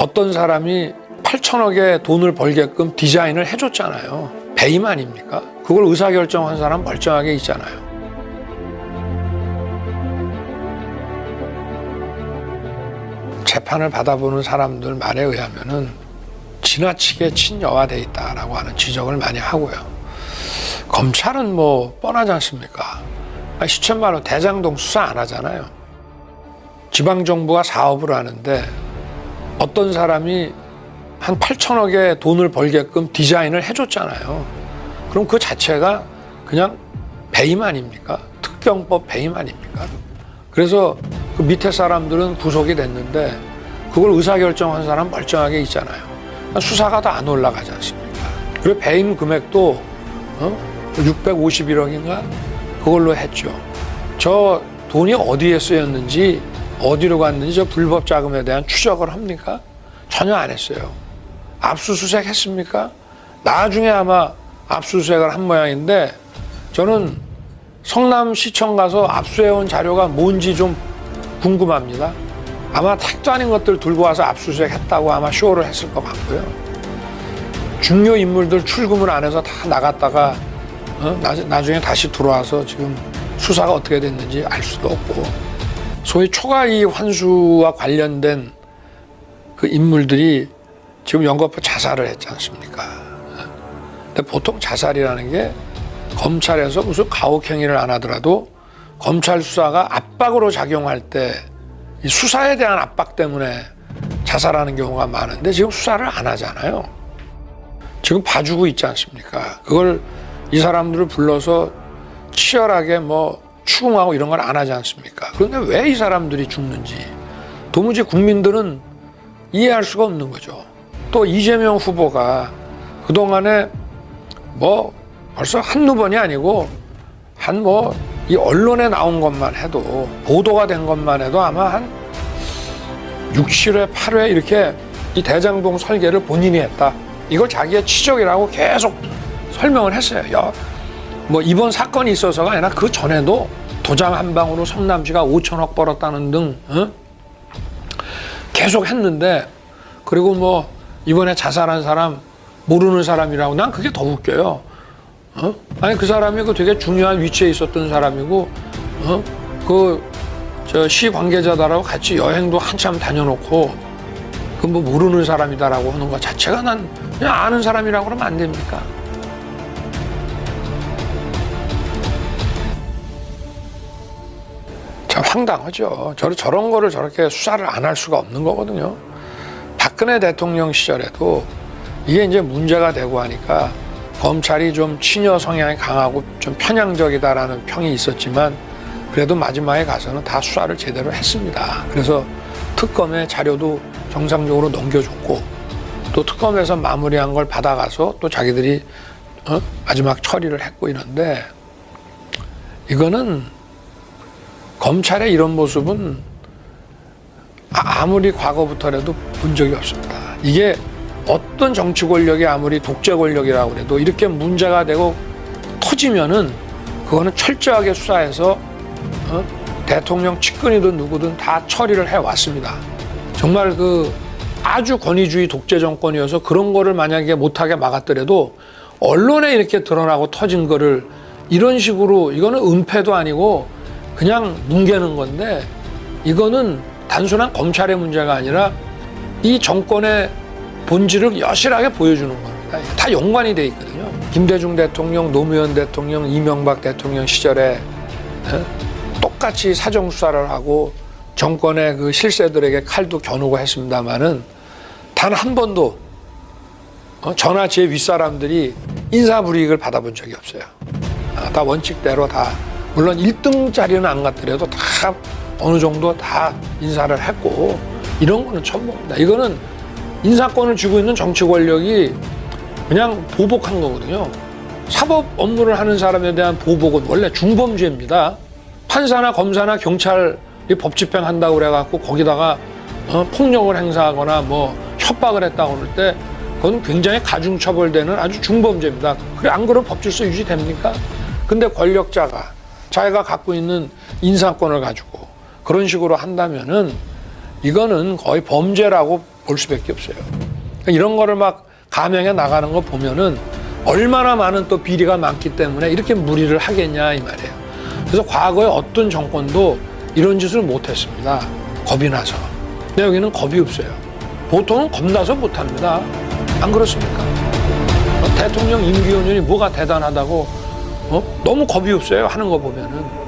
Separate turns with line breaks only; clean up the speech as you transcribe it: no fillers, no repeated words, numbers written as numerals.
어떤 사람이 8천억의 돈을 벌게끔 디자인을 해줬잖아요. 배임 아닙니까? 그걸 의사결정한 사람 멀쩡하게 있잖아요. 재판을 받아보는 사람들 말에 의하면은 지나치게 친여화돼 있다라고 하는 지적을 많이 하고요. 검찰은 뭐 뻔하지 않습니까? 시천만원 대장동 수사 안 하잖아요. 지방정부가 사업을 하는데 어떤 사람이 한 8천억의 돈을 벌게끔 디자인을 해줬잖아요. 그럼 그 자체가 그냥 배임 아닙니까? 특경법 배임 아닙니까? 그래서 그 밑에 사람들은 구속이 됐는데 그걸 의사결정한 사람 멀쩡하게 있잖아요. 수사가 다 안 올라가지 않습니까? 그리고 배임 금액도 651억인가 그걸로 했죠. 저 돈이 어디에 쓰였는지 어디로 갔는지 저 불법 자금에 대한 추적을 합니까? 전혀 안 했어요. 압수수색 했습니까? 나중에 아마 압수수색을 한 모양인데 저는 성남시청 가서 압수해온 자료가 뭔지 좀 궁금합니다. 아마 택도 아닌 것들 들고 와서 압수수색 했다고 아마 쇼를 했을 것 같고요. 중요 인물들 출금을 안 해서 다 나갔다가 나중에 다시 들어와서 지금 수사가 어떻게 됐는지 알 수도 없고, 소위 초과이익 환수와 관련된 그 인물들이 지금 연거푸 자살을 했지 않습니까? 근데 보통 자살이라는 게 검찰에서 무슨 가혹행위를 안 하더라도 검찰 수사가 압박으로 작용할 때 이 수사에 대한 압박 때문에 자살하는 경우가 많은데 지금 수사를 안 하잖아요. 지금 봐주고 있지 않습니까? 그걸 이 사람들을 불러서 치열하게 뭐 추궁하고 이런 걸 안 하지 않습니까? 그런데 왜 이 사람들이 죽는지 도무지 국민들은 이해할 수가 없는 거죠. 또 이재명 후보가 그동안에 뭐 벌써 한두 번이 아니고 한 뭐 이 언론에 나온 것만 해도 보도가 된 것만 해도 아마 한 6, 7회, 8회 이렇게 이 대장동 설계를 본인이 했다. 이걸 자기의 치적이라고 계속 설명을 했어요. 뭐 이번 사건이 있어서가 아니라 그 전에도 도장 한 방으로 성남시가 5천억 벌었다는 등 계속 했는데, 그리고 뭐 이번에 자살한 사람 모르는 사람이라고, 난 그게 더 웃겨요. 아니 그 사람이 그 되게 중요한 위치에 있었던 사람이고 그 저 시 관계자다라고 같이 여행도 한참 다녀놓고 그 뭐 모르는 사람이다라고 하는 것 자체가 난 그냥 아는 사람이라고 그러면 안 됩니까? 참 황당하죠. 저런 거를 저렇게 수사를 안 할 수가 없는 거거든요. 박근혜 대통령 시절에도 이게 이제 문제가 되고 하니까 검찰이 좀 친여 성향이 강하고 좀 편향적이다라는 평이 있었지만 그래도 마지막에 가서는 다 수사를 제대로 했습니다. 그래서 특검의 자료도 정상적으로 넘겨줬고 또 특검에서 마무리한 걸 받아가서 또 자기들이 마지막 처리를 했고 이런데, 이거는 검찰의 이런 모습은 아무리 과거부터라도 본 적이 없습니다. 이게 어떤 정치 권력이 아무리 독재 권력이라고 그래도 이렇게 문제가 되고 터지면은 그거는 철저하게 수사해서 대통령 측근이든 누구든 다 처리를 해왔습니다. 정말 그 아주 권위주의 독재 정권이어서 그런 거를 만약에 못하게 막았더라도 언론에 이렇게 드러나고 터진 거를 이런 식으로, 이거는 은폐도 아니고 그냥 뭉개는 건데, 이거는 단순한 검찰의 문제가 아니라 이 정권의 본질을 여실하게 보여주는 겁니다. 다 연관이 돼 있거든요. 김대중 대통령, 노무현 대통령, 이명박 대통령 시절에 똑같이 사정수사를 하고 정권의 그 실세들에게 칼도 겨누고 했습니다마는 단 한 번도 저나 제 윗사람들이 인사불이익을 받아본 적이 없어요. 다 원칙대로 다, 물론 1등짜리는 안 갔더라도 다 어느 정도 다 인사를 했고, 이런 거는 처음 봅니다. 이거는 인사권을 쥐고 있는 정치 권력이 그냥 보복한 거거든요. 사법 업무를 하는 사람에 대한 보복은 원래 중범죄입니다. 판사나 검사나 경찰이 법 집행한다고 그래갖고 거기다가 폭력을 행사하거나 뭐 협박을 했다고 그럴 때 그건 굉장히 가중처벌되는 아주 중범죄입니다. 그래, 안 그러면 법질서 유지됩니까? 근데 권력자가 자기가 갖고 있는 인사권을 가지고 그런 식으로 한다면은 이거는 거의 범죄라고 볼 수밖에 없어요. 그러니까 이런 거를 막 감형해 나가는 거 보면은 얼마나 많은 또 비리가 많기 때문에 이렇게 무리를 하겠냐 이 말이에요. 그래서 과거에 어떤 정권도 이런 짓을 못했습니다. 겁이 나서. 근데 여기는 겁이 없어요. 보통은 겁나서 못합니다. 안 그렇습니까? 대통령 임기 연연이 뭐가 대단하다고 너무 겁이 없어요. 하는 거 보면은.